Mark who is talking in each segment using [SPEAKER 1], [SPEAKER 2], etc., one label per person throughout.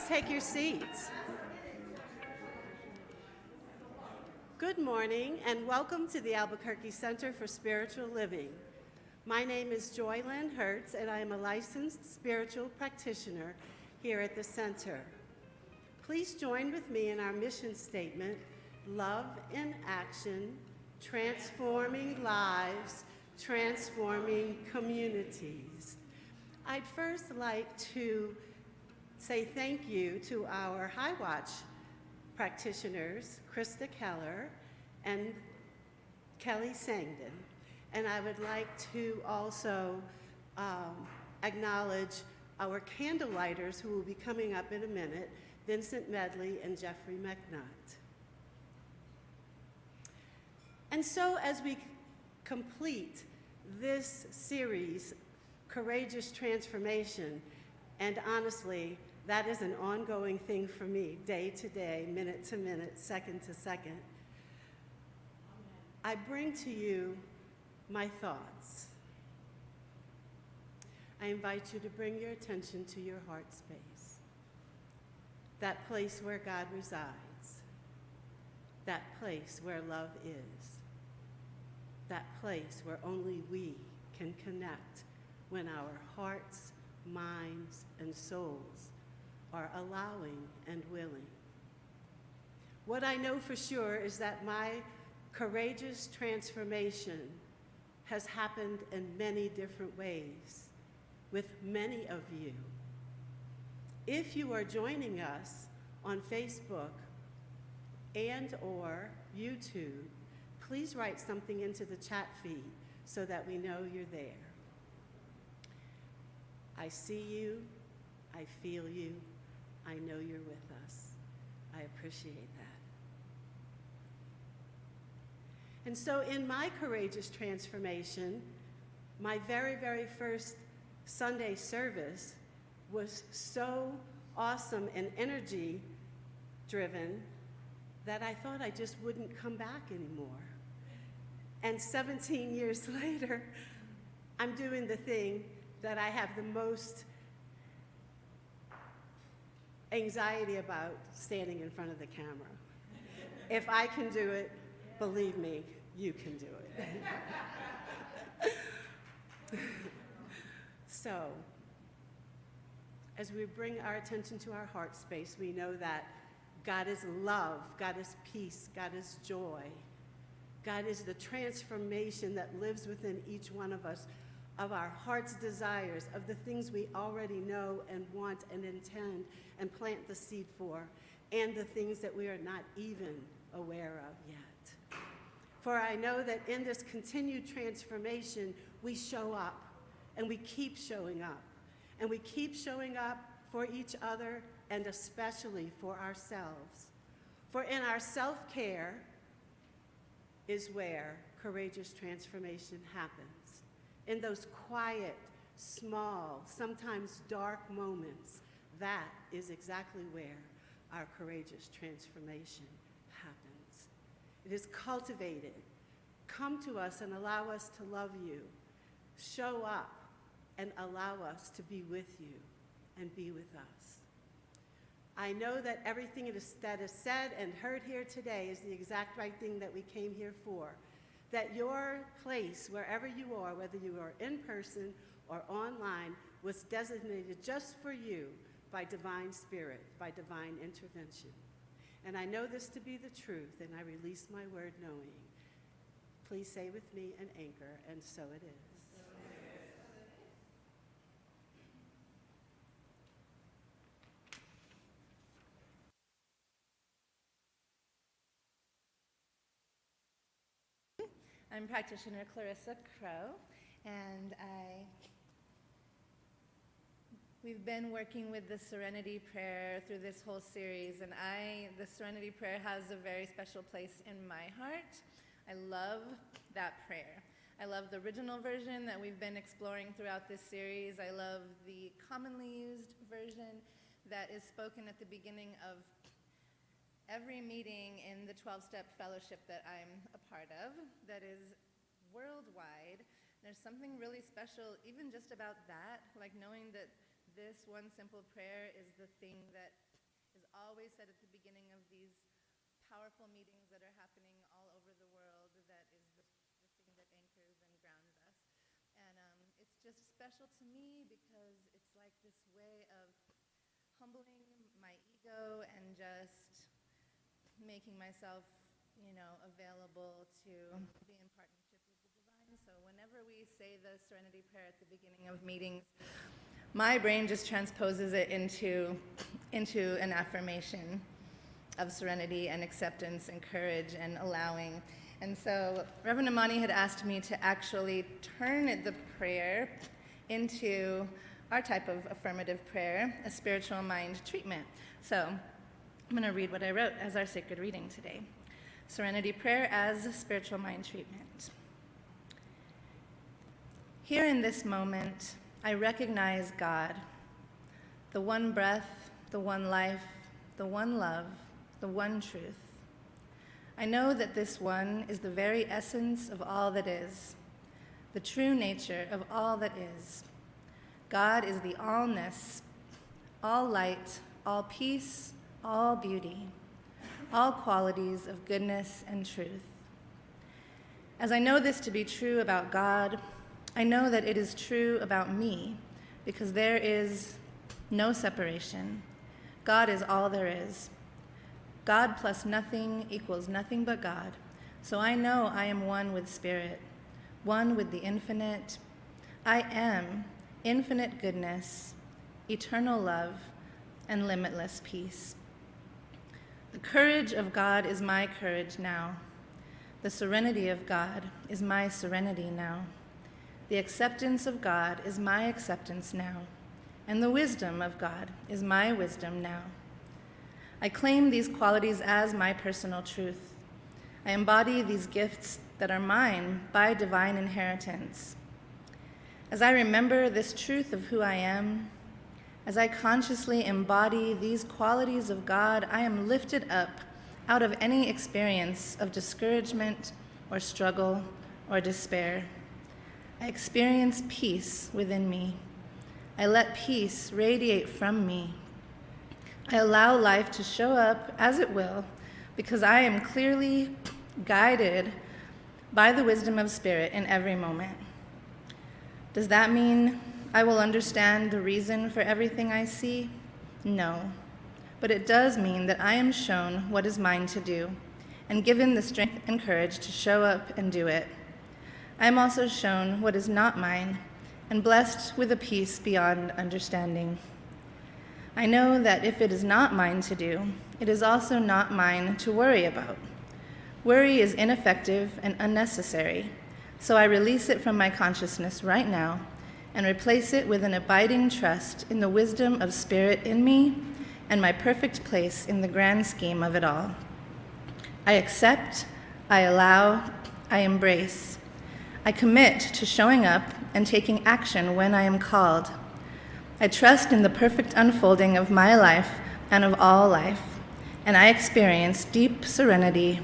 [SPEAKER 1] Take your seats. Good morning and welcome to the Albuquerque Center for Spiritual Living. My name is Joy Lynn Hertz and I am a licensed spiritual practitioner here at the center. Please join with me in our mission statement, Love in Action, Transforming Lives, Transforming Communities. I'd first like to say thank you to our High Watch practitioners, Krista Keller and Kelly Sangden. And I would like to also acknowledge our candle lighters who will be coming up in a minute, Vincent Medley and Jeffrey McNutt. And so as we complete this series, Courageous Transformation, and honestly, that is an ongoing thing for me, day to day, minute to minute, second to second. I bring to you my thoughts. I invite you to bring your attention to your heart space, that place where God resides, that place where love is, that place where only we can connect when our hearts, minds, and souls are allowing and willing. What I know for sure is that my courageous transformation has happened in many different ways with many of you. If you are joining us on Facebook and/or YouTube, please write something into the chat feed so that we know you're there. I see you, I feel you, I know you're with us. I appreciate that. And so in my courageous transformation, my very, very first Sunday service was so awesome and energy driven that I thought I just wouldn't come back anymore. And 17 years later, I'm doing the thing that I have the most anxiety about, standing in front of the camera. If I can do it, believe me, you can do it. So, as we bring our attention to our heart space, we know that God is love, God is peace, God is joy. God is the transformation that lives within each one of us, of our heart's desires, of the things we already know and want and intend and plant the seed for, and the things that we are not even aware of yet. For I know that in this continued transformation, we show up, and we keep showing up. And we keep showing up for each other, and especially for ourselves. For in our self-care is where courageous transformation happens. In those quiet, small, sometimes dark moments, that is exactly where our courageous transformation happens. It is cultivated. Come to us and allow us to love you. Show up and allow us to be with you and be with us. I know that everything that is said and heard here today is the exact right thing that we came here for. That your place, wherever you are, whether you are in person or online, was designated just for you by divine spirit, by divine intervention. And I know this to be the truth, and I release my word knowing. Please say with me an anchor, and so it is.
[SPEAKER 2] I'm practitioner Clarissa Crow, and we've been working with the Serenity Prayer through this whole series, and the Serenity Prayer has a very special place in my heart. I love that prayer. I love the original version that we've been exploring throughout this series. I love the commonly used version that is spoken at the beginning of every meeting in the 12-step fellowship that I'm a part of that is worldwide. There's something really special even just about that, like knowing that this one simple prayer is the thing that is always said at the beginning of these powerful meetings that are happening all over the world, that is the thing that anchors and grounds us. And it's just special to me because it's like this way of humbling my ego and just making myself, available to be in partnership with the divine. So whenever we say the Serenity Prayer at the beginning of meetings, my brain just transposes it into an affirmation of serenity and acceptance and courage and allowing. And so Reverend Amani had asked me to actually turn the prayer into our type of affirmative prayer, a spiritual mind treatment. So I'm going to read what I wrote as our sacred reading today. Serenity Prayer as a spiritual mind treatment. Here in this moment, I recognize God, the one breath, the one life, the one love, the one truth. I know that this one is the very essence of all that is, the true nature of all that is. God is the allness, all light, all peace, all beauty, all qualities of goodness and truth. As I know this to be true about God, I know that it is true about me because there is no separation. God is all there is. God plus nothing equals nothing but God. So I know I am one with Spirit, one with the infinite. I am infinite goodness, eternal love, and limitless peace. The courage of God is my courage now. The serenity of God is my serenity now. The acceptance of God is my acceptance now. And the wisdom of God is my wisdom now. I claim these qualities as my personal truth. I embody these gifts that are mine by divine inheritance. As I remember this truth of who I am, as I consciously embody these qualities of God, I am lifted up out of any experience of discouragement or struggle or despair. I experience peace within me. I let peace radiate from me. I allow life to show up as it will because I am clearly guided by the wisdom of Spirit in every moment. Does that mean I will understand the reason for everything I see? No. But it does mean that I am shown what is mine to do and given the strength and courage to show up and do it. I am also shown what is not mine and blessed with a peace beyond understanding. I know that if it is not mine to do, it is also not mine to worry about. Worry is ineffective and unnecessary, so I release it from my consciousness right now and replace it with an abiding trust in the wisdom of Spirit in me and my perfect place in the grand scheme of it all. I accept, I allow, I embrace. I commit to showing up and taking action when I am called. I trust in the perfect unfolding of my life and of all life, and I experience deep serenity,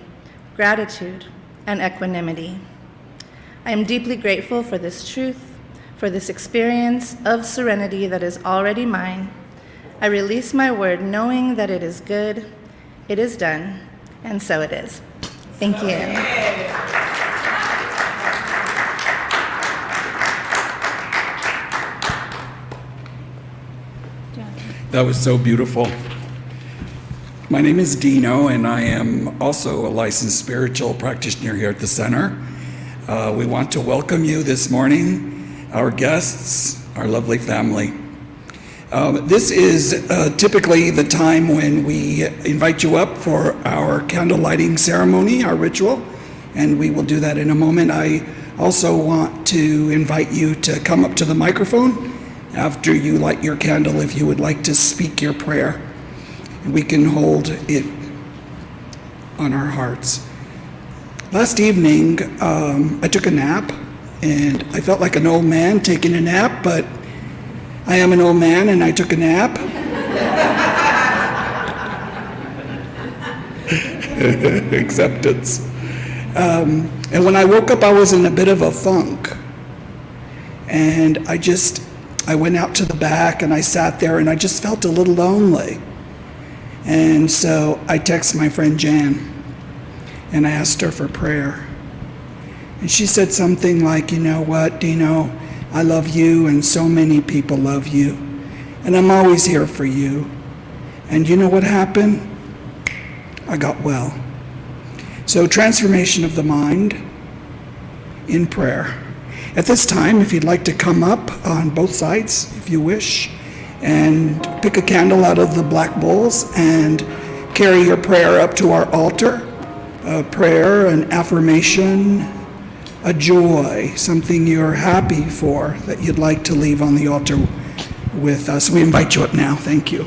[SPEAKER 2] gratitude, and equanimity. I am deeply grateful for this truth, for this experience of serenity that is already mine. I release my word knowing that it is good, it is done, and so it is. Thank you.
[SPEAKER 3] That was so beautiful. My name is Dino, and I am also a licensed spiritual practitioner here at the center. We want to welcome you this morning, our guests, our lovely family. This is typically the time when we invite you up for our candle lighting ceremony, our ritual, and we will do that in a moment. I also want to invite you to come up to the microphone after you light your candle if you would like to speak your prayer. We can hold it on our hearts. Last evening, I took a nap, and I felt like an old man taking a nap, but I am an old man and I took a nap. Acceptance. And when I woke up, I was in a bit of a funk. And I went out to the back and I sat there and I just felt a little lonely. And so I texted my friend Jan and I asked her for prayer. And she said something like, you know what, Dino, I love you and so many people love you. And I'm always here for you. And you know what happened? I got well. So transformation of the mind in prayer. At this time, if you'd like to come up on both sides, if you wish, and pick a candle out of the black bowls and carry your prayer up to our altar, a prayer, an affirmation, a joy, something you're happy for that you'd like to leave on the altar with us. We invite you up now. Thank you.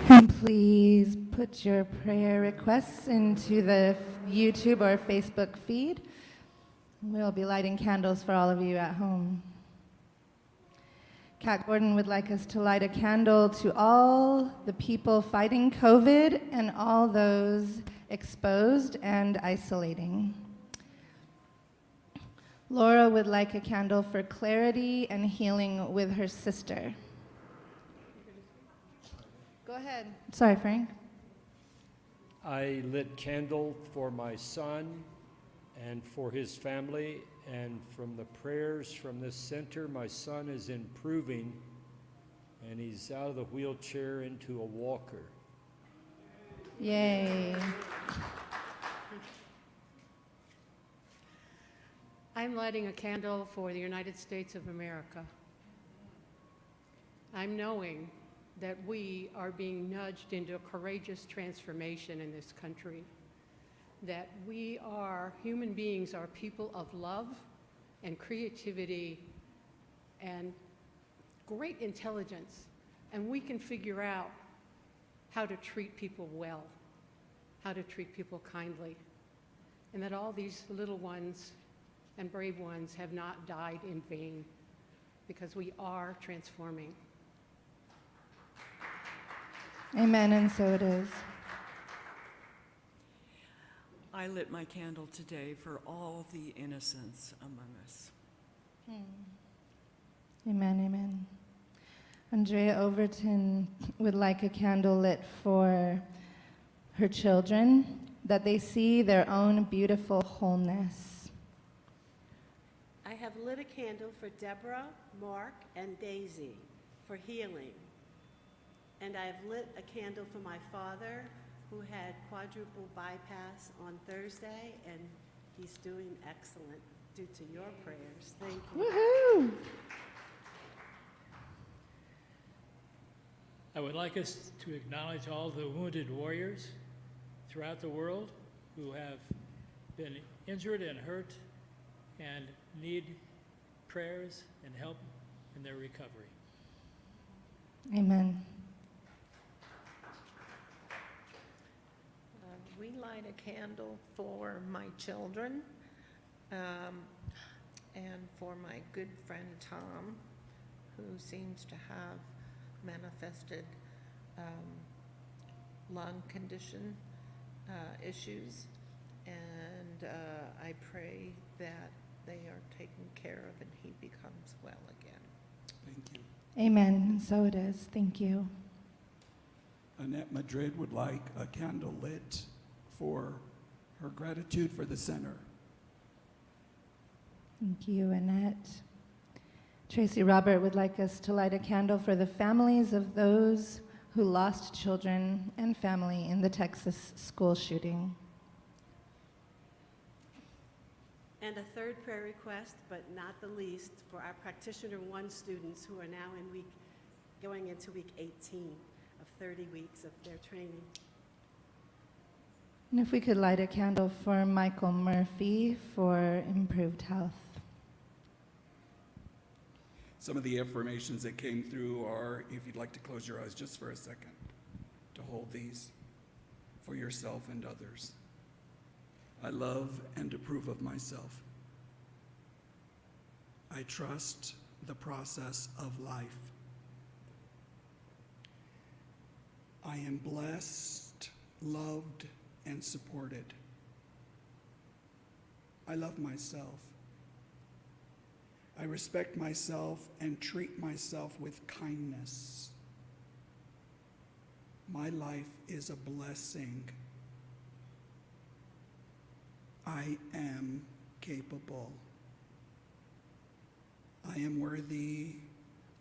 [SPEAKER 2] And please put your prayer requests into the YouTube or Facebook feed. We'll be lighting candles for all of you at home. Kat Gordon would like us to light a candle to all the people fighting COVID and all those exposed and isolating. Laura would like a candle for clarity and healing with her sister. Go ahead. Sorry, Frank.
[SPEAKER 4] I lit candle for my son and for his family, and from the prayers from this center, my son is improving, and he's out of the wheelchair into a walker.
[SPEAKER 2] Yay.
[SPEAKER 5] I'm lighting a candle for the United States of America. I'm knowing that we are being nudged into a courageous transformation in this country, that we are, human beings are people of love and creativity and great intelligence, and we can figure out how to treat people well, how to treat people kindly, and that all these little ones and brave ones have not died in vain, because we are transforming.
[SPEAKER 2] Amen, and so it is.
[SPEAKER 6] I lit my candle today for all the innocents among us.
[SPEAKER 2] Amen, amen. Andrea Overton would like a candle lit for her children, that they see their own beautiful wholeness.
[SPEAKER 1] I have lit a candle for Deborah, Mark, and Daisy for healing. And I have lit a candle for my father, who had quadruple bypass on Thursday, and he's doing excellent due to your prayers. Thank you.
[SPEAKER 2] Woohoo!
[SPEAKER 7] I would like us to acknowledge all the wounded warriors throughout the world who have been injured and hurt and need prayers and help in their recovery.
[SPEAKER 2] Amen.
[SPEAKER 8] We light a candle for my children and for my good friend Tom, who seems to have manifested lung condition issues. And I pray that they are taken care of and he becomes well again.
[SPEAKER 3] Thank you.
[SPEAKER 2] Amen, and so it is. Thank you.
[SPEAKER 3] Annette Madrid would like a candle lit for her gratitude for the center.
[SPEAKER 2] Thank you, Annette. Tracy Robert would like us to light a candle for the families of those who lost children and family in the Texas school shooting.
[SPEAKER 1] And a third prayer request, but not the least, for our Practitioner 1 students who are now going into week 18 of 30 weeks of their training.
[SPEAKER 2] And if we could light a candle for Michael Murphy for improved health.
[SPEAKER 3] Some of the affirmations that came through are, if you'd like to close your eyes just for a second, to hold these for yourself and others. I love and approve of myself. I trust the process of life. I am blessed, loved, and supported. I love myself. I respect myself and treat myself with kindness. My life is a blessing. I am capable. I am worthy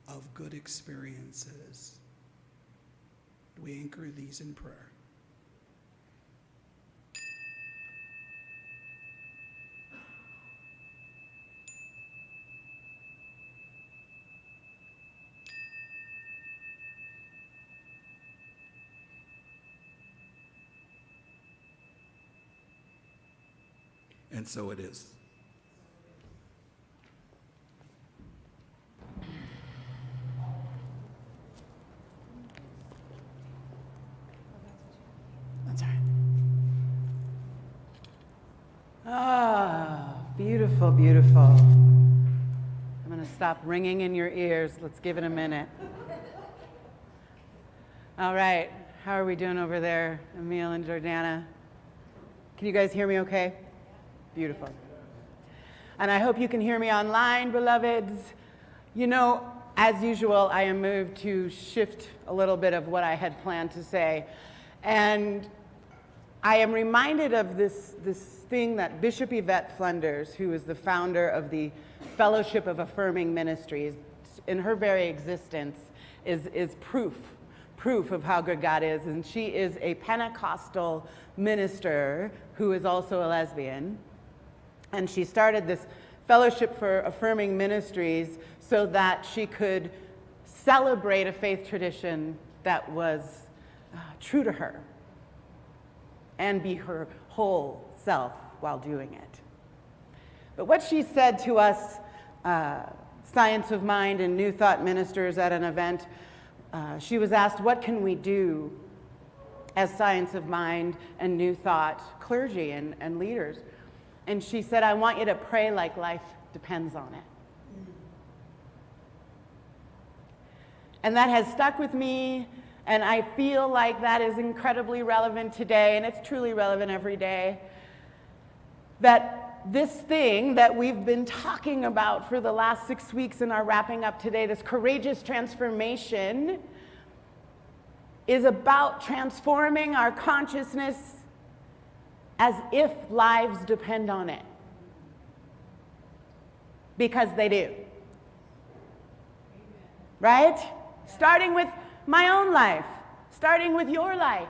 [SPEAKER 3] of good experiences. We anchor these in prayer. And so it is.
[SPEAKER 9] That's all right. Ah, beautiful, beautiful. I'm going to stop ringing in your ears. Let's give it a minute. All right. How are we doing over there, Emil and Jordana? Can you guys hear me okay? Beautiful. And I hope you can hear me online, beloveds. You know, as usual, I am moved to shift a little bit of what I had planned to say. And I am reminded of this thing that Bishop Yvette Flunders, who is the founder of the Fellowship of Affirming Ministries, in her very existence is proof of how good God is. And she is a Pentecostal minister who is also a lesbian. And she started this Fellowship for Affirming Ministries so that she could celebrate a faith tradition that was true to her and be her whole self while doing it. But what she said to us, Science of Mind and New Thought ministers at an event, she was asked, what can we do as Science of Mind and New Thought clergy and leaders? And she said, I want you to pray like life depends on it. And that has stuck with me, and I feel like that is incredibly relevant today, and it's truly relevant every day. That this thing that we've been talking about for the last 6 weeks and are wrapping up today, this courageous transformation, is about transforming our consciousness as if lives depend on it. Because they do. Right? Starting with my own life, starting with your life.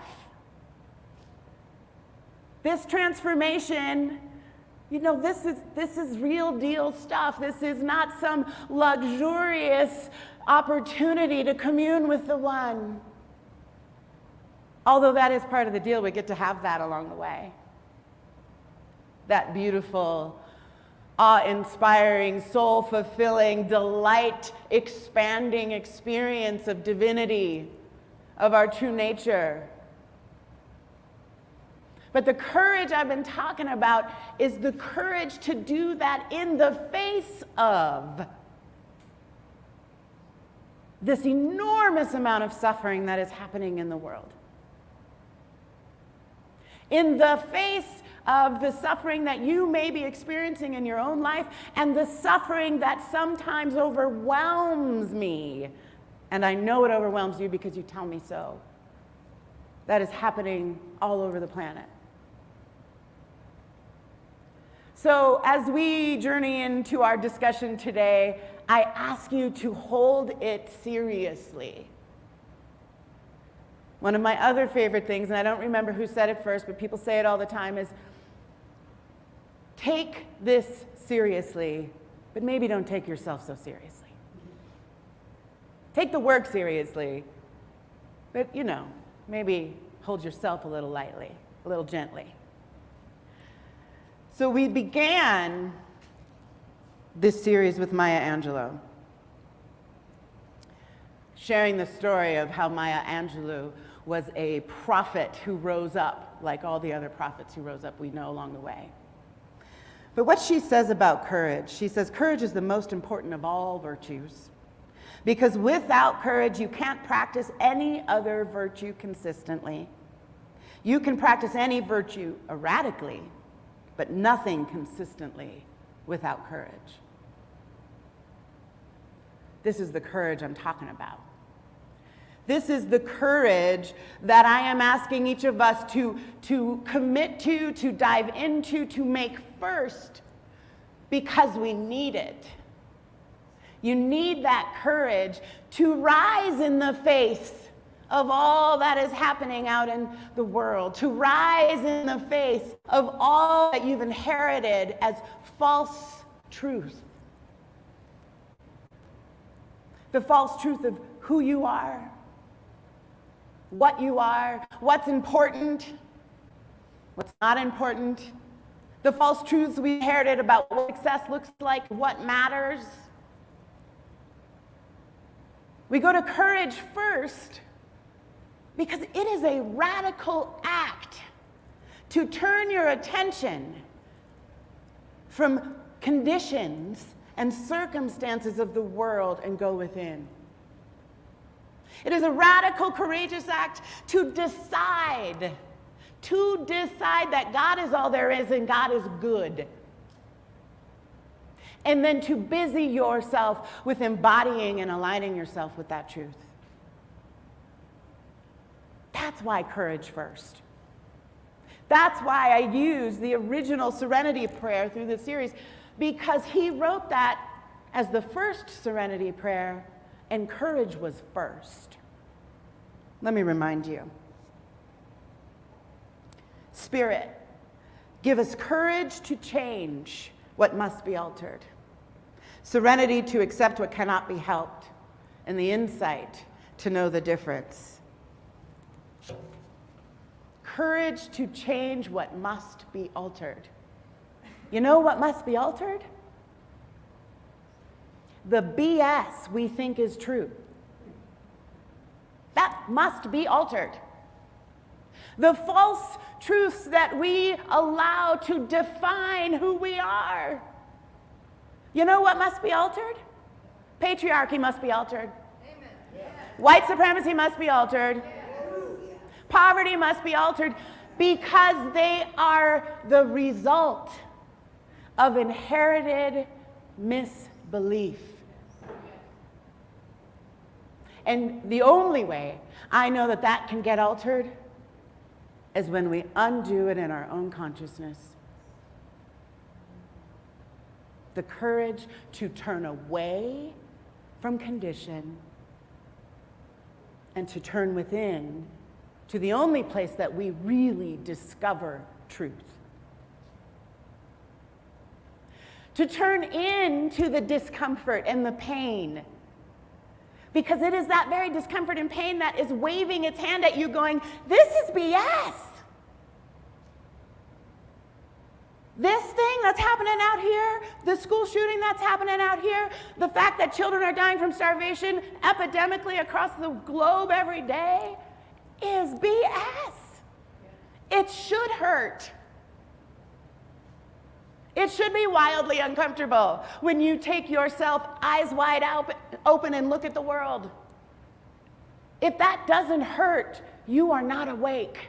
[SPEAKER 9] This transformation, you know, this is real deal stuff. This is not some luxurious opportunity to commune with the One. Although that is part of the deal, we get to have that along the way. That beautiful, awe-inspiring, soul-fulfilling, delight-expanding experience of divinity, of our true nature. But the courage I've been talking about is the courage to do that in the face of this enormous amount of suffering that is happening in the world. In the face of the suffering that you may be experiencing in your own life and the suffering that sometimes overwhelms me. And I know it overwhelms you because you tell me so. That is happening all over the planet. So as we journey into our discussion today, I ask you to hold it seriously. One of my other favorite things, and I don't remember who said it first, but people say it all the time, is take this seriously, but maybe don't take yourself so seriously. Take the work seriously, but maybe hold yourself a little lightly, a little gently. So we began this series with Maya Angelou, sharing the story of how Maya Angelou was a prophet who rose up like all the other prophets who rose up we know along the way. But what she says about courage, she says, courage is the most important of all virtues, because without courage, you can't practice any other virtue consistently. You can practice any virtue erratically, but nothing consistently without courage. This is the courage I'm talking about. This is the courage that I am asking each of us to commit to dive into, to make first, because we need it. You need that courage to rise in the face of all that is happening out in the world, to rise in the face of all that you've inherited as false truth. The false truth of who you are, what you are, what's important, what's not important, the false truths we inherited about what success looks like, what matters. We go to courage first because it is a radical act to turn your attention from conditions and circumstances of the world and go within. It is a radical, courageous act to decide that God is all there is and God is good. and then to busy yourself with embodying and aligning yourself with that truth. That's why courage first. That's why I use the original Serenity Prayer through this series, because he wrote that as the first Serenity Prayer, and courage was first. Let me remind you. Spirit, give us courage to change what must be altered, serenity to accept what cannot be helped, and the insight to know the difference. Courage to change what must be altered. You know what must be altered? The BS we think is true. That must be altered. The false truths that we allow to define who we are. You know what must be altered? Patriarchy must be altered. Amen. Yes. White supremacy must be altered. Yes. Poverty must be altered, because they are the result of inherited misbelief. And the only way I know that that can get altered is when we undo it in our own consciousness. The courage to turn away from condition and to turn within to the only place that we really discover truth. To turn into the discomfort and the pain, because it is that very discomfort and pain that is waving its hand at you going, this is BS. This thing that's happening out here, the school shooting that's happening out here, the fact that children are dying from starvation epidemically across the globe every day is BS. It should hurt. It should be wildly uncomfortable when you take yourself eyes wide open and look at the world. If that doesn't hurt, you are not awake.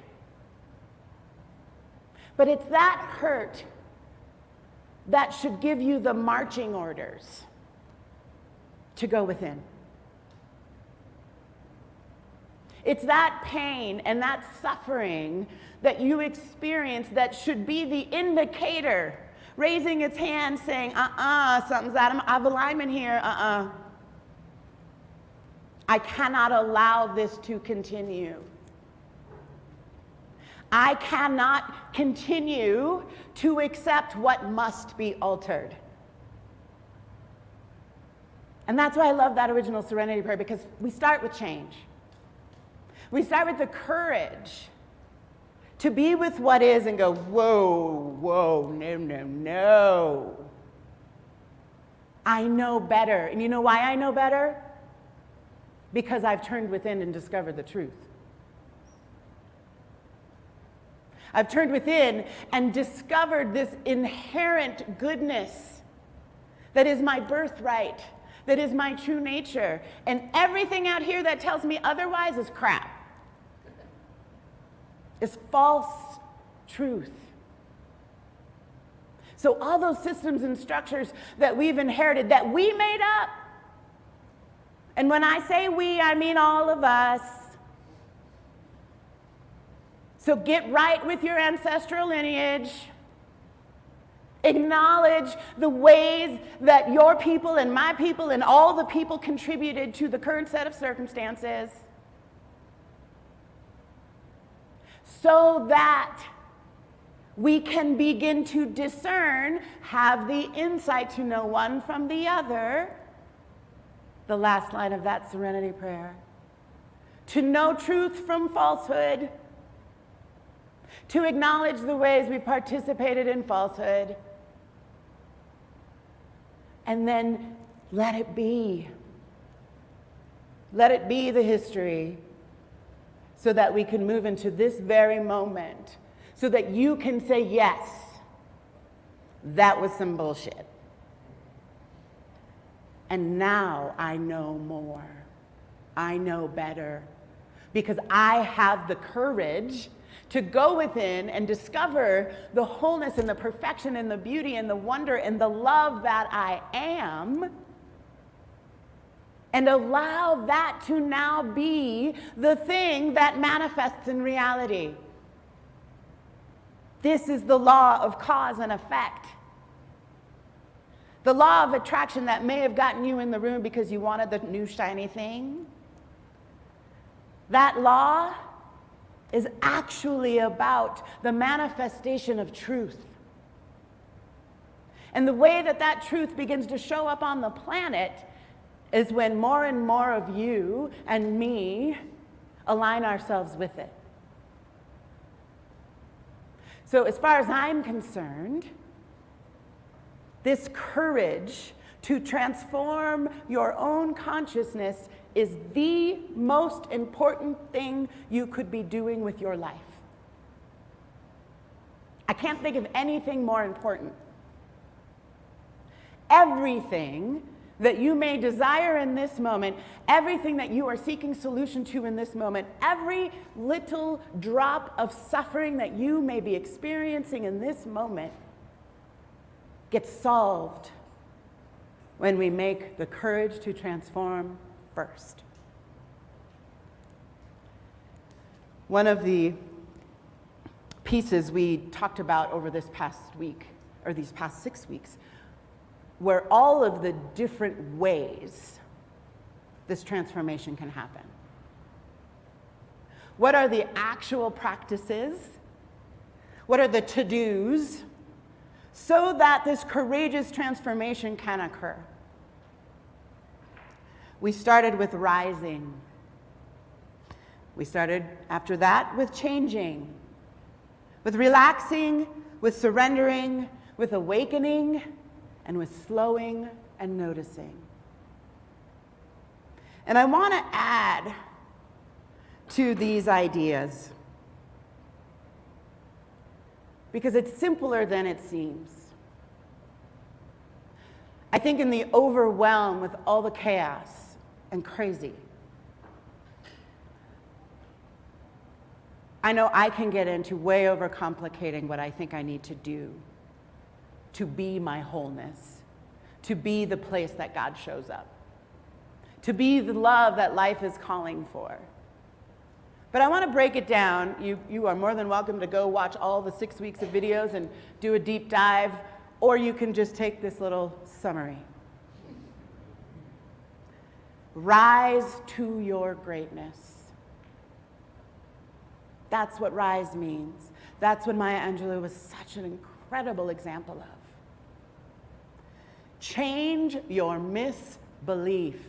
[SPEAKER 9] But it's that hurt that should give you the marching orders to go within. It's that pain and that suffering that you experience that should be the indicator, raising its hand saying, something's out of alignment here, I cannot allow this to continue. I cannot continue to accept what must be altered. And that's why I love that original Serenity Prayer, because we start with change. We start with the courage to be with what is and go, whoa, no. I know better. And you know why I know better? Because I've turned within and discovered the truth. I've turned within and discovered this inherent goodness that is my birthright, that is my true nature. And everything out here that tells me otherwise is crap. It's false truth. So all those systems and structures that we've inherited, that we made up, and when I say we, I mean all of us. So get right with your ancestral lineage. Acknowledge the ways that your people and my people and all the people contributed to the current set of circumstances, so that we can begin to discern, have the insight to know one from the other, the last line of that Serenity Prayer, to know truth from falsehood, to acknowledge the ways we participated in falsehood, and then let it be. Let it be the history, so that we can move into this very moment, so that you can say, yes, that was some bullshit. And now I know more. I know better. because I have the courage to go within and discover the wholeness and the perfection and the beauty and the wonder and the love that I am, and allow that to now be the thing that manifests in reality. This is the law of cause and effect. The law of attraction that may have gotten you in the room because you wanted the new shiny thing. That law is actually about the manifestation of truth. And the way that that truth begins to show up on the planet is when more and more of you and me align ourselves with it. So as far as I'm concerned, this courage to transform your own consciousness is the most important thing you could be doing with your life. I can't think of anything more important. Everything that you may desire in this moment, everything that you are seeking solution to in this moment, every little drop of suffering that you may be experiencing in this moment gets solved when we make the courage to transform first. One of the pieces we talked about over this past week, or these past 6 weeks, were all of the different ways this transformation can happen. What are the actual practices? What are the to-dos so that this courageous transformation can occur? We started with rising. We started after that with changing, with relaxing, with surrendering, with awakening, and with slowing and noticing. And I want to add to these ideas because it's simpler than it seems. I think in the overwhelm with all the chaos and crazy, I know I can get into way overcomplicating what I think I need to do to be my wholeness, to be the place that God shows up, to be the love that life is calling for. But I want to break it down. You are more than welcome to go watch all the 6 weeks of videos and do a deep dive, or you can just take this little summary. Rise to your greatness. That's what rise means. That's what Maya Angelou was such an incredible example of. Change your misbelief.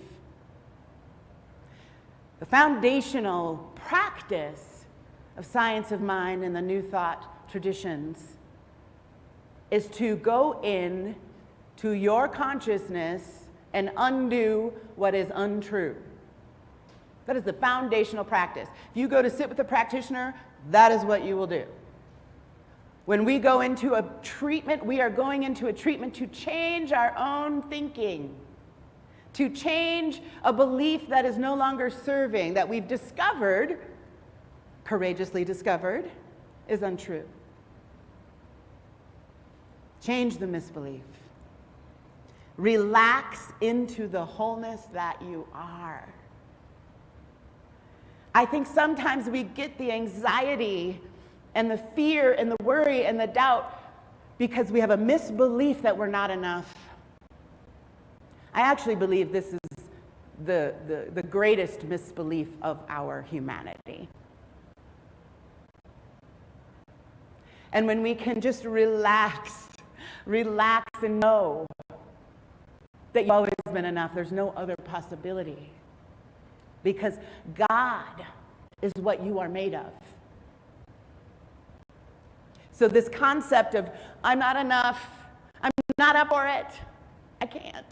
[SPEAKER 9] The foundational practice of science of mind and the New Thought traditions is to go in to your consciousness and undo what is untrue. That is the foundational practice. If you go to sit with a practitioner, that is what you will do. When we go into a treatment, we are going into a treatment to change our own thinking, to change a belief that is no longer serving, that we've discovered, courageously discovered, is untrue. Change the misbelief. Relax into the wholeness that you are. I think sometimes we get the anxiety and the fear and the worry and the doubt because we have a misbelief that we're not enough. I actually believe this is the greatest misbelief of our humanity. And when we can just relax and know that you've always been enough, there's no other possibility. Because God is what you are made of. So this concept of, I'm not enough, I'm not up for it, I can't,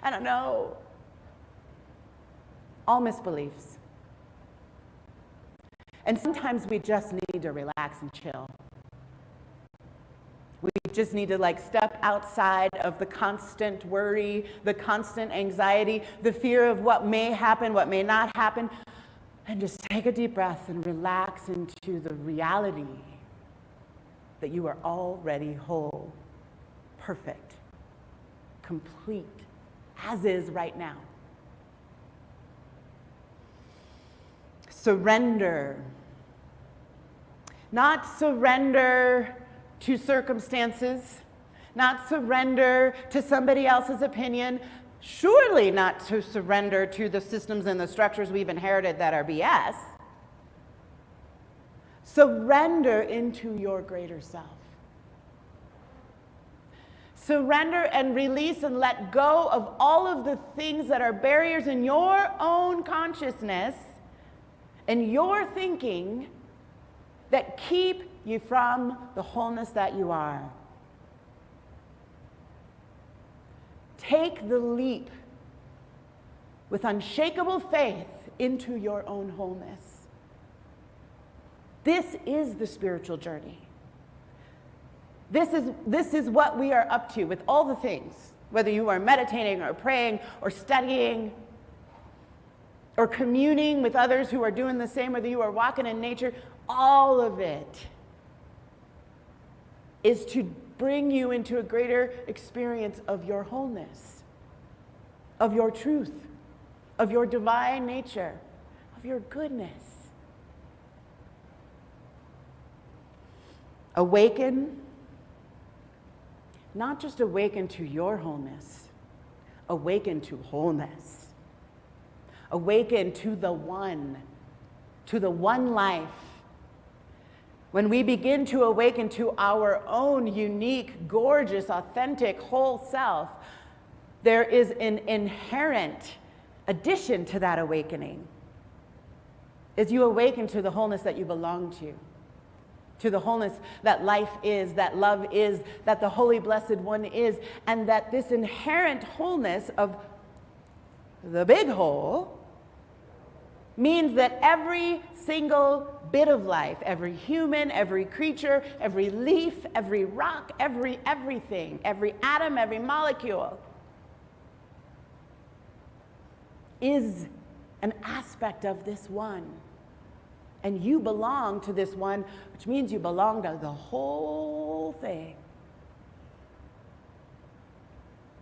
[SPEAKER 9] I don't know. All misbeliefs. And sometimes we just need to relax and chill. We just need to step outside of the constant worry, the constant anxiety, the fear of what may happen, what may not happen. And just take a deep breath and relax into the reality that you are already whole, perfect, complete, as is right now. Surrender. Not surrender to circumstances, not surrender to somebody else's opinion, surely not to surrender to the systems and the structures we've inherited that are BS. Surrender into your greater self. Surrender and release and let go of all of the things that are barriers in your own consciousness and your thinking that keep you from the wholeness that you are. Take the leap with unshakable faith into your own wholeness. This is the spiritual journey. This is what we are up to with all the things, whether you are meditating or praying or studying or communing with others who are doing the same, whether you are walking in nature, all of it is to bring you into a greater experience of your wholeness, of your truth, of your divine nature, of your goodness. Awaken, not just awaken to your wholeness, awaken to wholeness. Awaken to the one life. When we begin to awaken to our own unique, gorgeous, authentic, whole self, there is an inherent addition to that awakening. As you awaken to the wholeness that you belong to the wholeness that life is, that love is, that the Holy Blessed One is, and that this inherent wholeness of the big whole means that every single bit of life, every human, every creature, every leaf, every rock, everything, every atom, every molecule is an aspect of this one. And you belong to this one, which means you belong to the whole thing.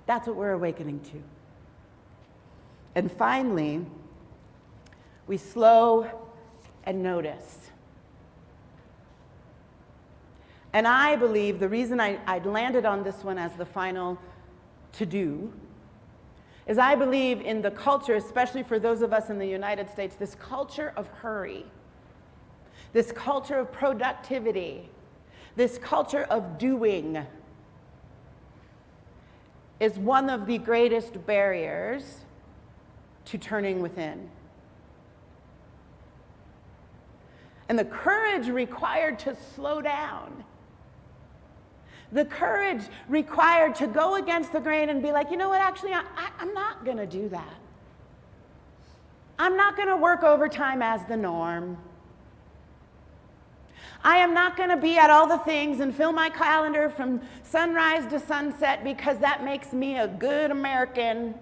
[SPEAKER 9] That's what we're awakening to. And finally, we slow and notice. And I believe the reason I landed on this one as the final to-do is I believe in the culture, especially for those of us in the United States, this culture of hurry, this culture of productivity, this culture of doing is one of the greatest barriers to turning within. And the courage required to slow down, the courage required to go against the grain and be like, you know what, actually, I'm not going to do that. I'm not going to work overtime as the norm. I am not going to be at all the things and fill my calendar from sunrise to sunset because that makes me a good American.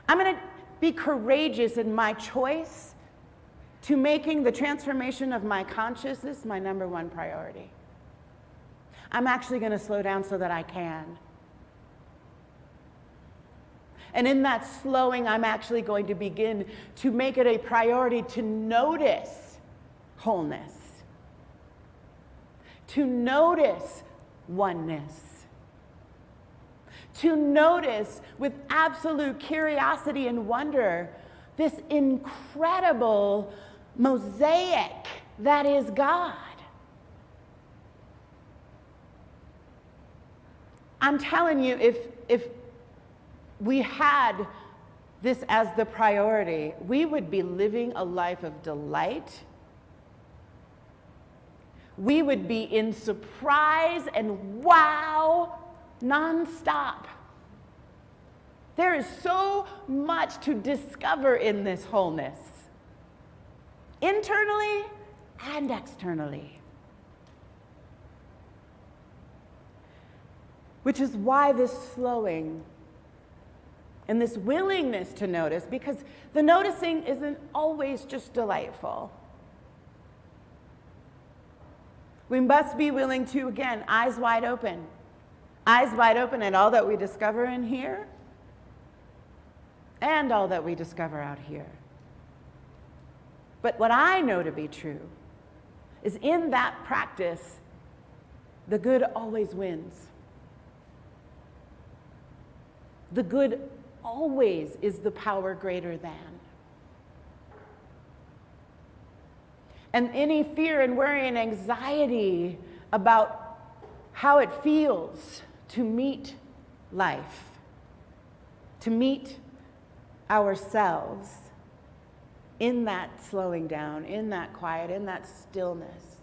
[SPEAKER 9] I'm going to be courageous in my choice to making the transformation of my consciousness my number one priority. I'm actually going to slow down so that I can. And in that slowing, I'm actually going to begin to make it a priority to notice wholeness, to notice oneness, to notice with absolute curiosity and wonder this incredible mosaic that is God. I'm telling you, if we had this as the priority, we would be living a life of delight. We would be in surprise and wow nonstop. There is so much to discover in this wholeness, internally and externally. Which is why this slowing And this willingness to notice, because the noticing isn't always just delightful. We must be willing to, again, eyes wide open at all that we discover in here and all that we discover out here. But what I know to be true is in that practice, the good always wins. The good always is the power greater than. And any fear and worry and anxiety about how it feels to meet life, to meet ourselves in that slowing down, in that quiet, in that stillness.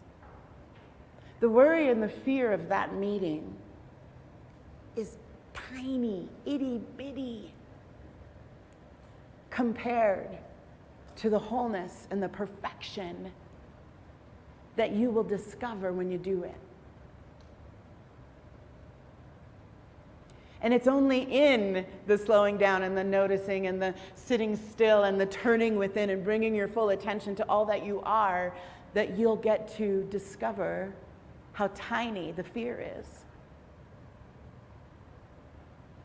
[SPEAKER 9] The worry and the fear of that meeting is tiny, itty bitty, compared to the wholeness and the perfection that you will discover when you do it. And it's only in the slowing down and the noticing and the sitting still and the turning within and bringing your full attention to all that you are that you'll get to discover how tiny the fear is.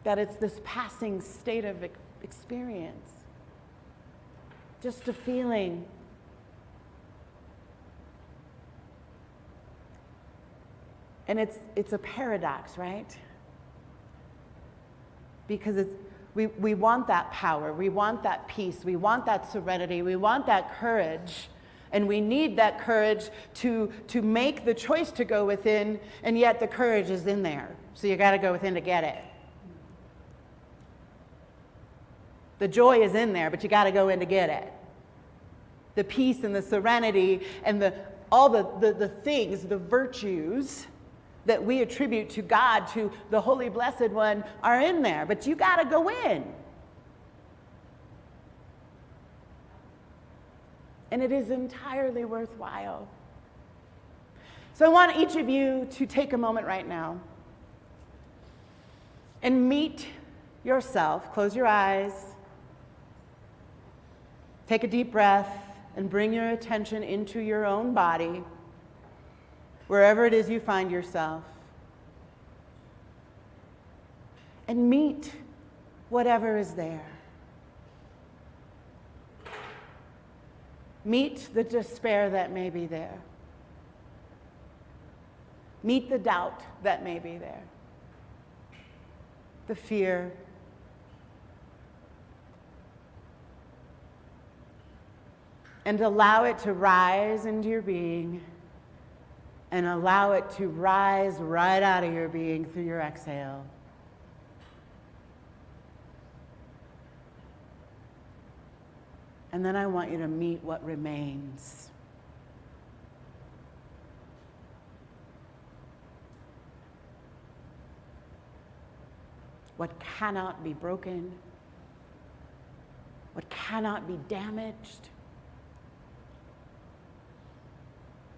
[SPEAKER 9] That it's this passing state of experience. Just a feeling. And it's a paradox, right? Because we want that power, we want that peace, we want that serenity, we want that courage, and we need that courage to make the choice to go within, and yet the courage is in there. So you got to go within to get it. The joy is in there, but you got to go in to get it. The peace and the serenity and all the things, the virtues that we attribute to God, to the Holy Blessed One, are in there, but you got to go in. And it is entirely worthwhile. So I want each of you to take a moment right now and meet yourself. Close your eyes. Take a deep breath and bring your attention into your own body, wherever it is you find yourself. And meet whatever is there. Meet the despair that may be there. Meet the doubt that may be there. The fear. And allow it to rise into your being, and allow it to rise right out of your being through your exhale. And then I want you to meet what remains. What cannot be broken, what cannot be damaged,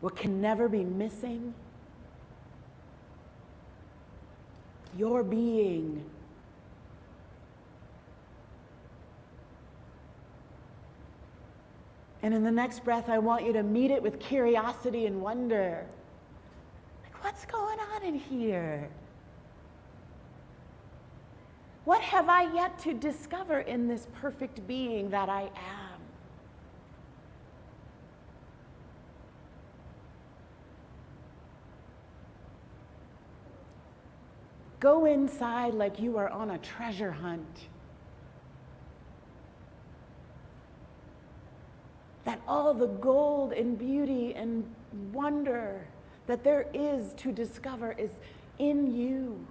[SPEAKER 9] what can never be missing. Your being. And in the next breath, I want you to meet it with curiosity and wonder. Like, what's going on in here? What have I yet to discover in this perfect being that I am? Go inside like you are on a treasure hunt. That all the gold and beauty and wonder that there is to discover is in you.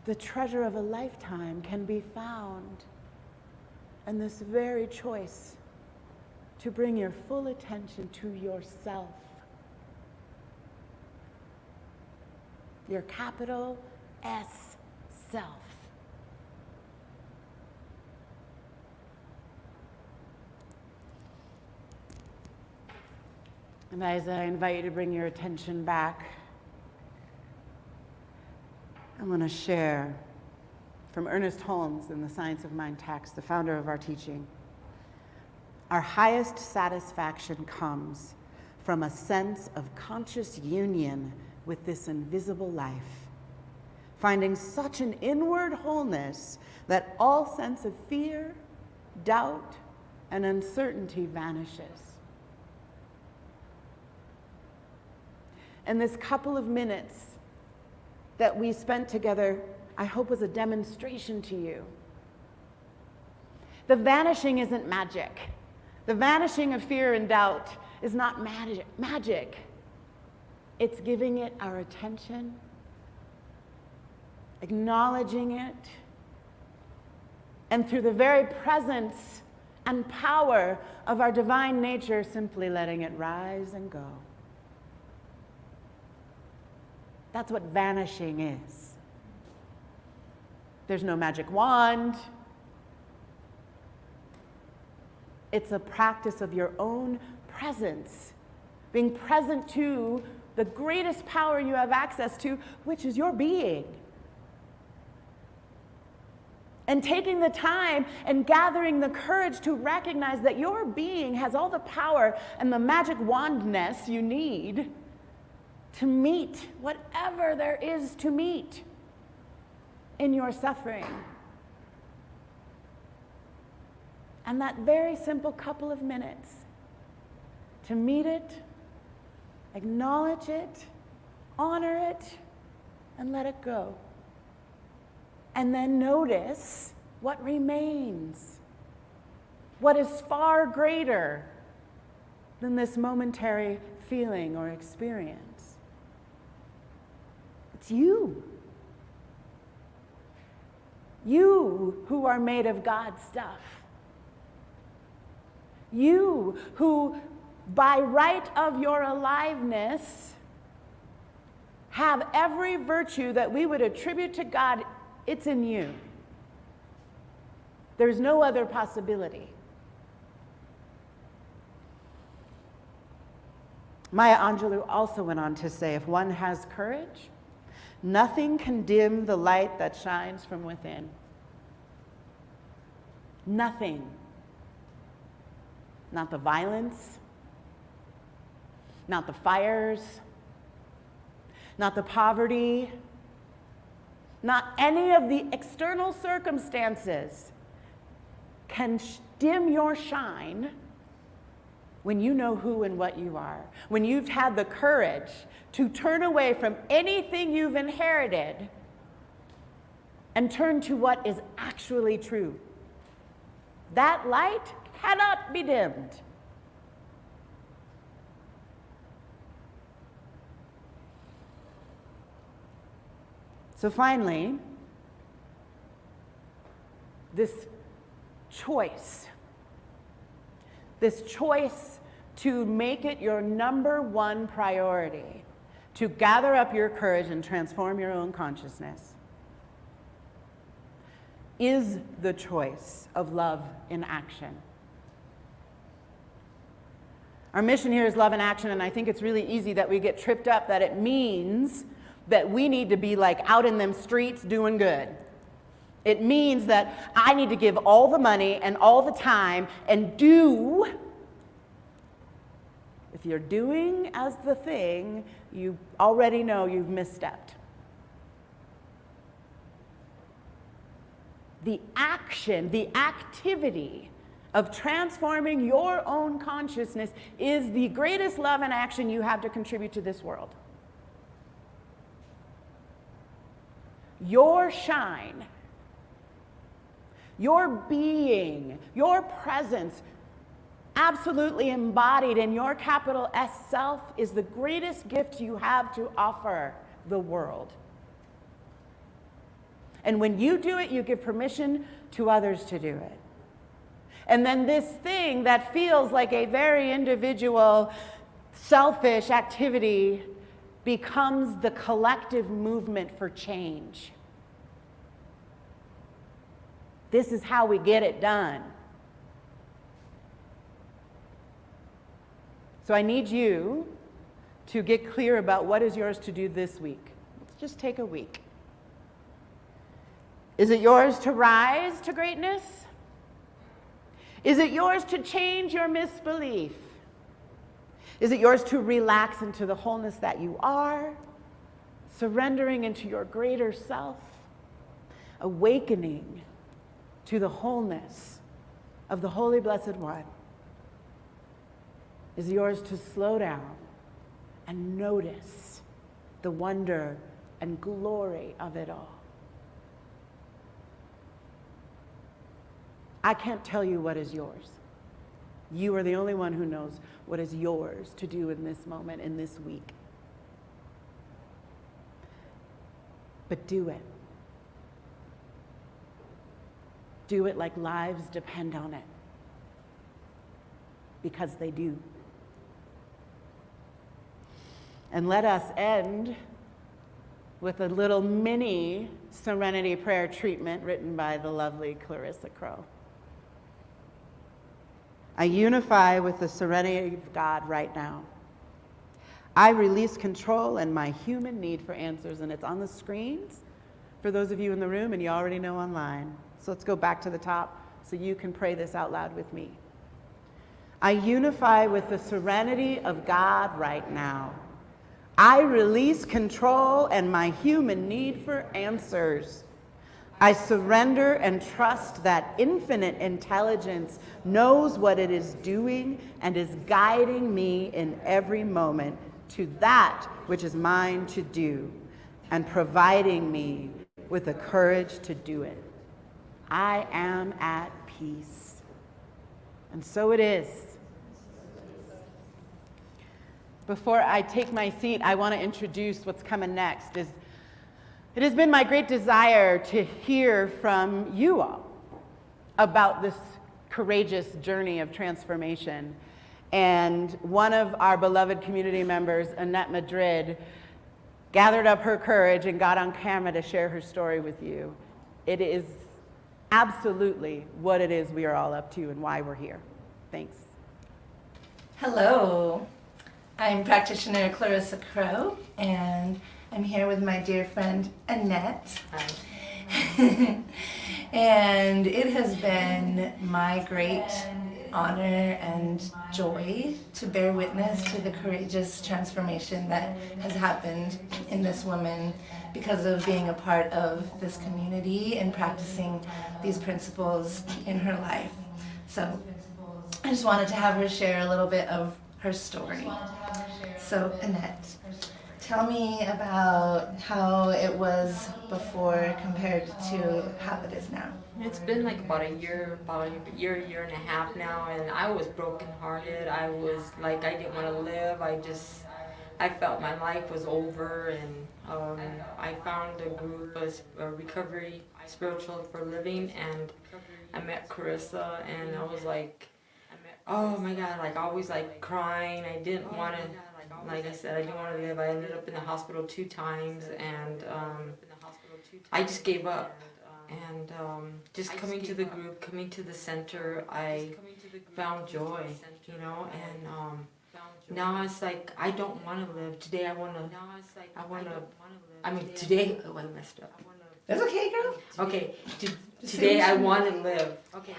[SPEAKER 9] The treasure of a lifetime can be found in this very choice to bring your full attention to yourself. Your capital S self. And as I invite you to bring your attention back I'm going to share from Ernest Holmes in the Science of Mind text, the founder of our teaching. Our highest satisfaction comes from a sense of conscious union with this invisible life, finding such an inward wholeness that all sense of fear, doubt, and uncertainty vanishes. And this couple of minutes that we spent together, I hope, was a demonstration to you. The vanishing isn't magic. The vanishing of fear and doubt is not magic. It's giving it our attention, acknowledging it, and through the very presence and power of our divine nature, simply letting it rise and go. That's what vanishing is. There's no magic wand. It's a practice of your own presence, being present to the greatest power you have access to, which is your being. And taking the time and gathering the courage to recognize that your being has all the power and the magic wandness you need to meet whatever there is to meet in your suffering. And that very simple couple of minutes to meet it, acknowledge it, honor it, and let it go. And then notice what remains, what is far greater than this momentary feeling or experience. It's you. You who are made of God's stuff. You who, by right of your aliveness, have every virtue that we would attribute to God. It's in you. There's no other possibility. Maya Angelou also went on to say, if one has courage, nothing can dim the light that shines from within. Nothing. Not the violence, not the fires, not the poverty, not any of the external circumstances can dim your shine when you know who and what you are, when you've had the courage to turn away from anything you've inherited and turn to what is actually true. That light cannot be dimmed. So finally, this choice to make it your number one priority, to gather up your courage and transform your own consciousness, is the choice of love in action. Our mission here is love in action, and I think it's really easy that we get tripped up that it means that we need to be like out in them streets doing good. It means that I need to give all the money and all the time and do. If you're doing as the thing, you already know you've misstepped. The action, the activity of transforming your own consciousness is the greatest love and action you have to contribute to this world. Your shine, your being, your presence, absolutely embodied in your capital S self, is the greatest gift you have to offer the world. And when you do it, you give permission to others to do it. And then this thing that feels like a very individual, selfish activity becomes the collective movement for change. This is how we get it done. So I need you to get clear about what is yours to do this week. Let's just take a week. Is it yours to rise to greatness? Is it yours to change your misbelief? Is it yours to relax into the wholeness that you are, surrendering into your greater self, awakening to the wholeness of the Holy Blessed One? Is it yours to slow down and notice the wonder and glory of it all? I can't tell you what is yours. You are the only one who knows what is yours to do in this moment, in this week. But do it. Do it like lives depend on it. Because they do. And let us end with a little mini Serenity Prayer treatment written by the lovely Clarissa Crow. I unify with the serenity of God right now. I release control and my human need for answers, and it's on the screens for those of you in the room, and you already know online. So let's go back to the top so you can pray this out loud with me. I unify with the serenity of God right now. I release control and my human need for answers. I surrender and trust that infinite intelligence knows what it is doing and is guiding me in every moment to that which is mine to do and providing me with the courage to do it. I am at peace. And so it is. Before I take my seat, I want to introduce what's coming next. It has been my great desire to hear from you all about this courageous journey of transformation. And one of our beloved community members, Annette Madrid, gathered up her courage and got on camera to share her story with you. It is absolutely what it is we are all up to and why we're here. Thanks.
[SPEAKER 2] Hello, I'm practitioner Clarissa Crow, and I'm here with my dear friend Annette. Hi. And it has been my great honor and joy to bear witness to the courageous transformation that has happened in this woman because of being a part of this community and practicing these principles in her life. So I just wanted to have her share a little bit of her story. So Annette, tell me about how it was before compared to how it is now.
[SPEAKER 10] It's been like about a year and a half now, and I was brokenhearted. I was like, I didn't want to live. I felt my life was over, and I found a group, a recovery spiritual for living, and I met Clarissa, and I was like, oh my God, like always like crying. I didn't want to, like I said, I didn't want to live. I ended up in the hospital 2 times, and I just gave up. And just coming to the group, coming to the center, I found joy, you know, and now it's like, I don't want to live. Today I today, oh, I messed up.
[SPEAKER 2] That's okay, girl.
[SPEAKER 10] Okay, today I want to live. Okay.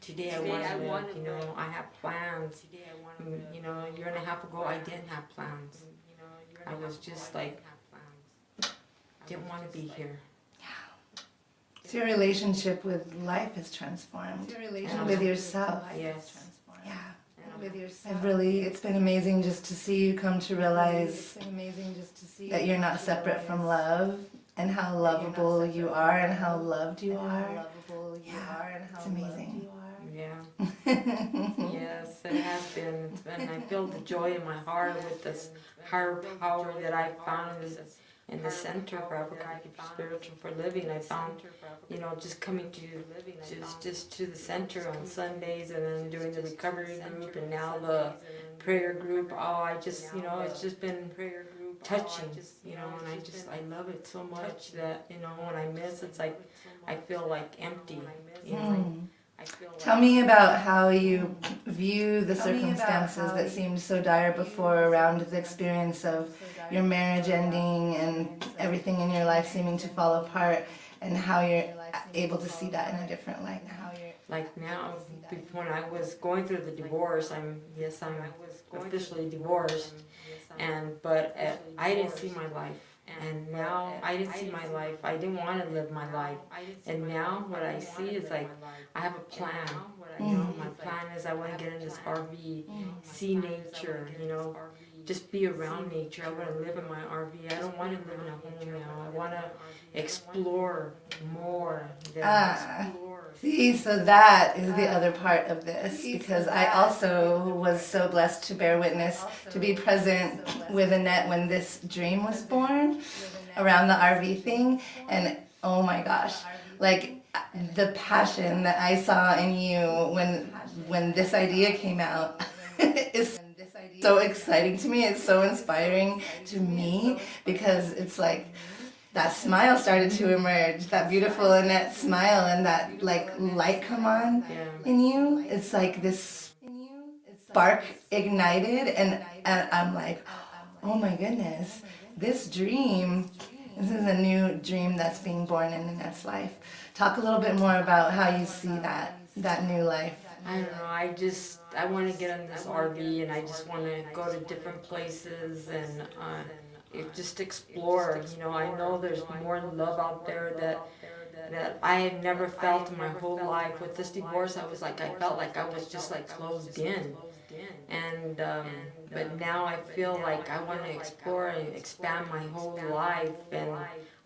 [SPEAKER 10] Today I want to live, you know, I have plans. You know, a year and a half ago I didn't have plans. I was just like, didn't want to be here.
[SPEAKER 2] So your relationship with life is transformed. Your relationship with yourself.
[SPEAKER 10] Yes.
[SPEAKER 2] Yeah. With yourself. It's been amazing just to see you come to realize that you're not separate from love, and how lovable you are, and how loved you are. Yeah, it's amazing.
[SPEAKER 10] Yeah. Yes, it has been. And I feel the joy in my heart with this higher power that I found in the Center for ABQCSL Spiritual for Living. I found, you know, just coming to the center on Sundays, and then doing the recovery group, and now the prayer group. Oh, I just, you know, it's just been touching, you know, and I love it so much that, you know, when I miss, it's like I feel like empty, you know.
[SPEAKER 2] Tell me about how you view the circumstances that seemed so dire before around the experience of your marriage ending and everything in your life seeming to fall apart,
[SPEAKER 11] and how you're able to see that in a different light now.
[SPEAKER 10] Like now, when I was going through the divorce, I'm officially divorced, but I didn't see my life. And now I didn't see my life. I didn't want to live my life. And now what I see is like I have a plan. You know, my plan is I want to get in this RV, see nature, you know, just be around nature. I want to live in my RV. I don't want to live in a home now. I want to explore more than explore.
[SPEAKER 11] See, so that is the other part of this, because I also was so blessed to bear witness, to be present with Annette when this dream was born around the RV thing. And oh my gosh, like the passion that I saw in you when this idea came out is so exciting to me. It's so inspiring to me, because it's like that smile started to emerge, that beautiful Annette smile, and that like light come on in you. It's like this spark ignited, and I'm like, oh my goodness, this is a new dream that's being born in Annette's life. Talk a little bit more about how you see that new life.
[SPEAKER 10] I don't know, I want to get in this RV, and I just want to go to different places and just explore. You know, I know there's more love out there that I had never felt in my whole life. With this divorce, I felt like I was just like closed in. And but now I feel like I want to explore and expand my whole life, and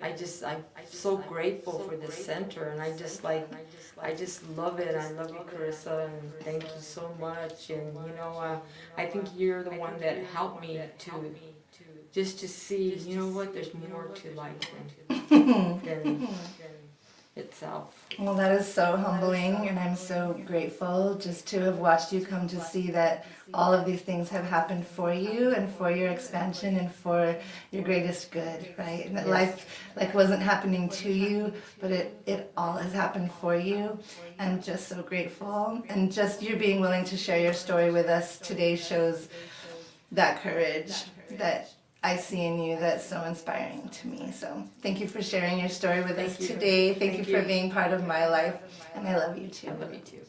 [SPEAKER 10] I'm so grateful for this center, and I just love it. I love you, Carissa, and thank you so much. And you know, I think you're the one that helped me to see, you know what, there's more to life than itself.
[SPEAKER 11] Well, that is so humbling, and I'm so grateful just to have watched you come to see that all of these things have happened for you and for your expansion and for your greatest good, right? And that life wasn't happening to you, but it all has happened for you. I'm just so grateful, and just you being willing to share your story with us today shows that courage that I see in you that's so inspiring to me. So thank you for sharing your story with us today. Thank you for being part of my life, and I love you too.
[SPEAKER 10] I love you too.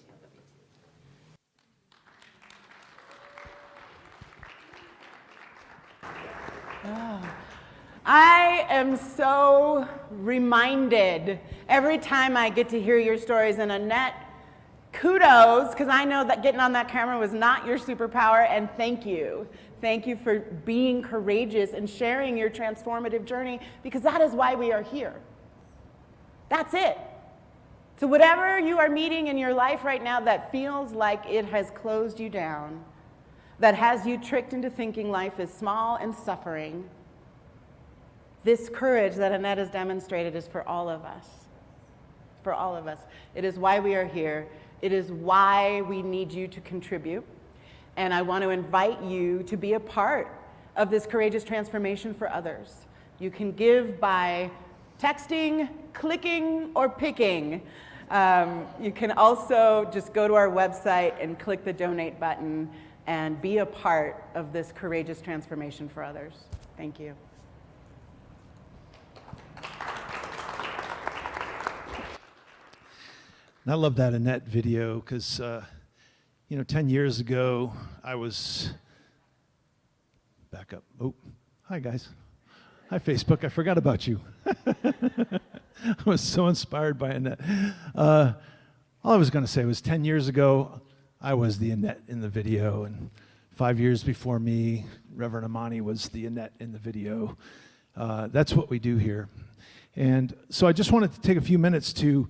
[SPEAKER 9] I am so reminded every time I get to hear your stories, and Annette, kudos, because I know that getting on that camera was not your superpower, and thank you. Thank you for being courageous and sharing your transformative journey, because that is why we are here. That's it. So whatever you are meeting in your life right now that feels like it has closed you down, that has you tricked into thinking life is small and suffering, this courage that Annette has demonstrated is for all of us. For all of us. It is why we are here. It is why we need you to contribute. And I want to invite you to be a part of this courageous transformation for others. You can give by texting, clicking, or picking. You can also just go to our website and click the donate button and be a part of this courageous transformation for others. Thank you.
[SPEAKER 12] And I love that Annette video, because 10 years ago, I was, back up, oh, hi guys. Hi Facebook, I forgot about you. I was so inspired by Annette. All I was gonna say was 10 years ago, I was the Annette in the video, and 5 years before me, Reverend Amani was the Annette in the video. That's what we do here. And so I just wanted to take a few minutes to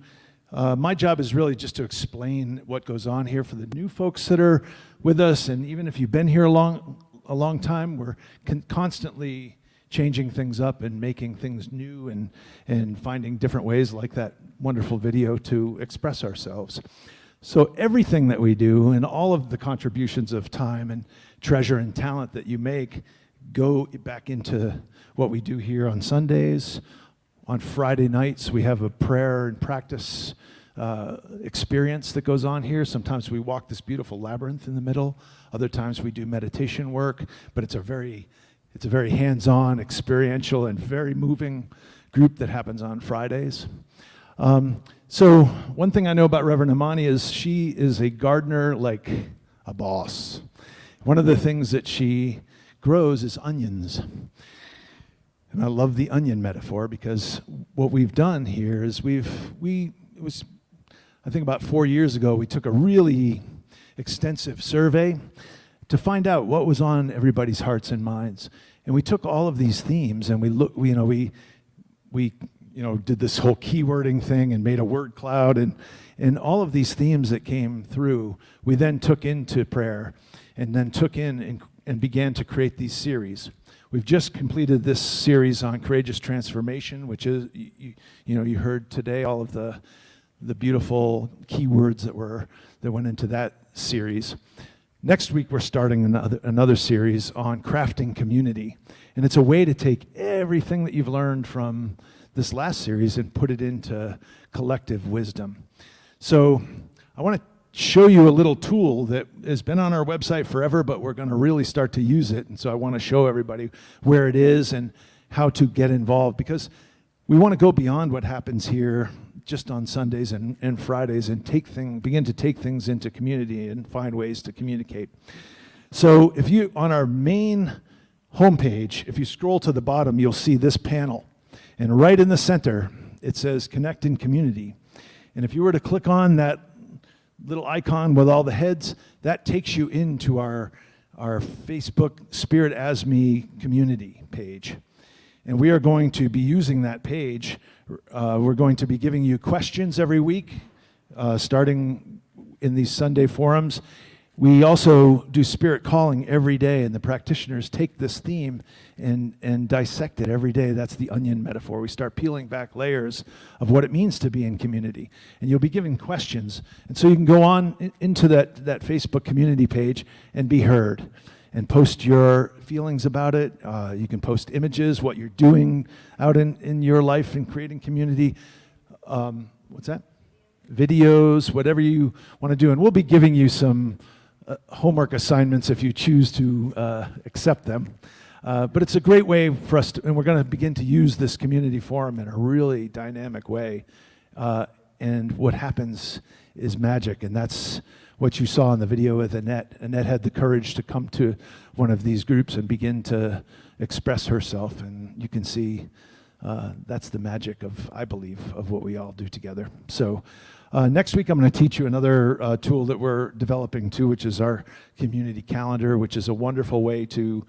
[SPEAKER 12] my job is really just to explain what goes on here for the new folks that are with us, and even if you've been here a long time, we're constantly changing things up and making things new and finding different ways, like that wonderful video, to express ourselves. So everything that we do and all of the contributions of time and treasure and talent that you make go back into what we do here on Sundays. On Friday nights, we have a prayer and practice experience that goes on here. Sometimes we walk this beautiful labyrinth in the middle. Other times we do meditation work, but it's a very hands-on, experiential, and very moving group that happens on Fridays. So one thing I know about Reverend Amani is she is a gardener like a boss. One of the things that she grows is onions. And I love the onion metaphor because what we've done here is it was, I think about 4 years ago, we took a really extensive survey to find out what was on everybody's hearts and minds. And we took all of these themes and we did this whole keywording thing and made a word cloud, and all of these themes that came through, we then took into prayer and then took in and began to create these series. We've just completed this series on courageous transformation, which is, you heard today all of the beautiful keywords that went into that series. Next week, we're starting another series on crafting community. And it's a way to take everything that you've learned from this last series and put it into collective wisdom. So I want to show you a little tool that has been on our website forever, but we're going to really start to use it. And so I want to show everybody where it is and how to get involved, because we want to go beyond what happens here just on Sundays and Fridays and begin to take things into community and find ways to communicate. So if you, on our main homepage, if you scroll to the bottom, you'll see this panel. And right in the center, it says Connect in Community. And if you were to click on that little icon with all the heads, that takes you into our Facebook Spirit as Me community page. And we are going to be using that page. We're going to be giving you questions every week, starting in these Sunday forums. We also do Spirit Calling every day, and the practitioners take this theme and dissect it every day. That's the onion metaphor. We start peeling back layers of what it means to be in community. And you'll be giving questions. And so you can go on into that Facebook community page and be heard and post your feelings about it. You can post images, what you're doing out in your life in creating community. What's that? Videos, whatever you want to do. And we'll be giving you some homework assignments if you choose to accept them. But it's a great way for us to, and we're going to begin to use this community forum in a really dynamic way. And what happens is magic, and that's what you saw in the video with Annette. Annette had the courage to come to one of these groups and begin to express herself, and you can see that's the magic of, I believe, of what we all do together. So next week I'm going to teach you another tool that we're developing too, which is our community calendar, which is a wonderful way to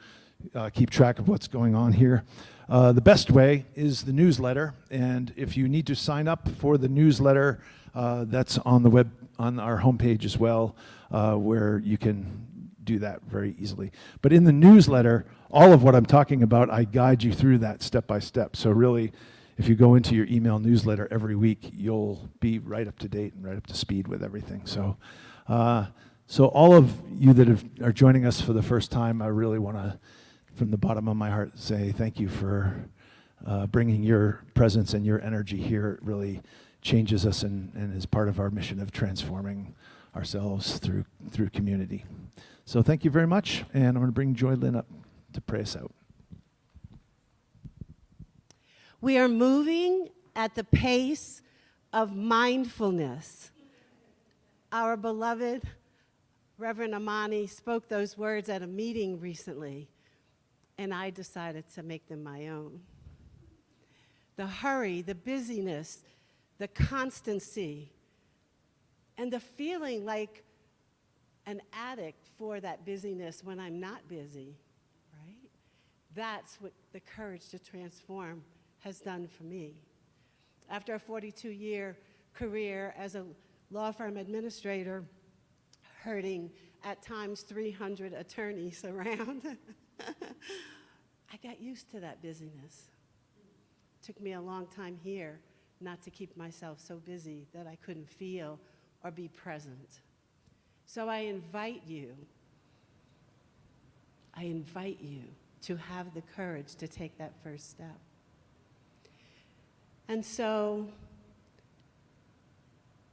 [SPEAKER 12] keep track of what's going on here. The best way is the newsletter, and if you need to sign up for the newsletter, that's on the web, on our homepage as well, where you can do that very easily. But in the newsletter, all of what I'm talking about, I guide you through that step by step. So really, if you go into your email newsletter every week, you'll be right up to date and right up to speed with everything. So, so all of you that are joining us for the first time, I really want to, from the bottom of my heart, say thank you for bringing your presence and your energy here. It really changes us and is part of our mission of transforming ourselves through community. So thank you very much, and I'm going to bring Joy Lynn up to pray us out.
[SPEAKER 1] We are moving at the pace of mindfulness. Our beloved Reverend Amani spoke those words at a meeting recently, and I decided to make them my own. The hurry, the busyness, the constancy, and the feeling like an addict for that busyness when I'm not busy, right? That's what the courage to transform has done for me. After a 42-year career as a law firm administrator, herding at times 300 attorneys around, I got used to that busyness. Took me a long time here not to keep myself so busy that I couldn't feel or be present. So I invite you to have the courage to take that first step. And so,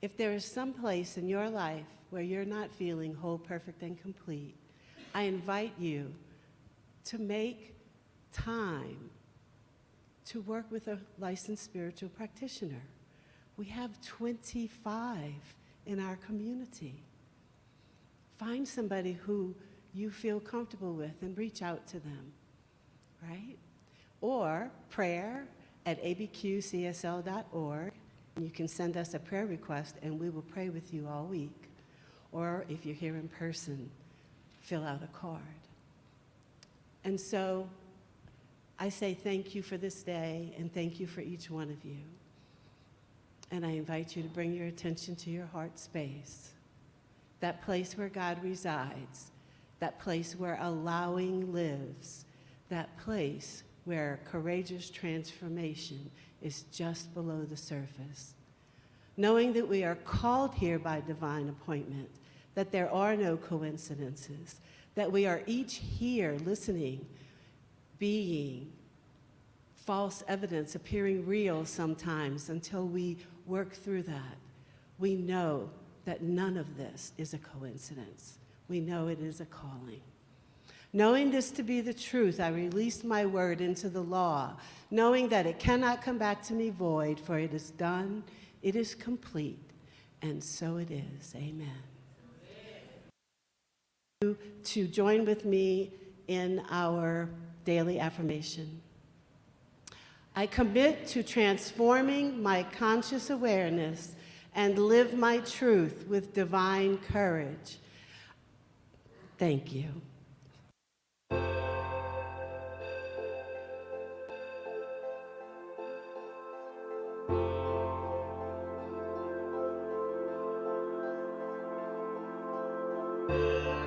[SPEAKER 1] if there is some place in your life where you're not feeling whole, perfect, and complete, I invite you to make time to work with a licensed spiritual practitioner We have 25 in our community. Find somebody who you feel comfortable with and reach out to them, right? Or prayer@abqcsl.org. You can send us a prayer request and we will pray with you all week. Or if you're here in person, fill out a card. And so I say thank you for this day and thank you for each one of you. And I invite you to bring your attention to your heart space, that place where God resides, that place where allowing lives, that place where courageous transformation is just below the surface. Knowing that we are called here by divine appointment, that there are no coincidences, that we are each here listening, being, false evidence appearing real sometimes until we work through that. We know that none of this is a coincidence. We know it is a calling. Knowing this to be the truth, I release my word into the law, knowing that it cannot come back to me void, for it is done, it is complete, and so it is. Amen. To join with me in our daily affirmation. I commit to transforming my conscious awareness and live my truth with divine courage. Thank you.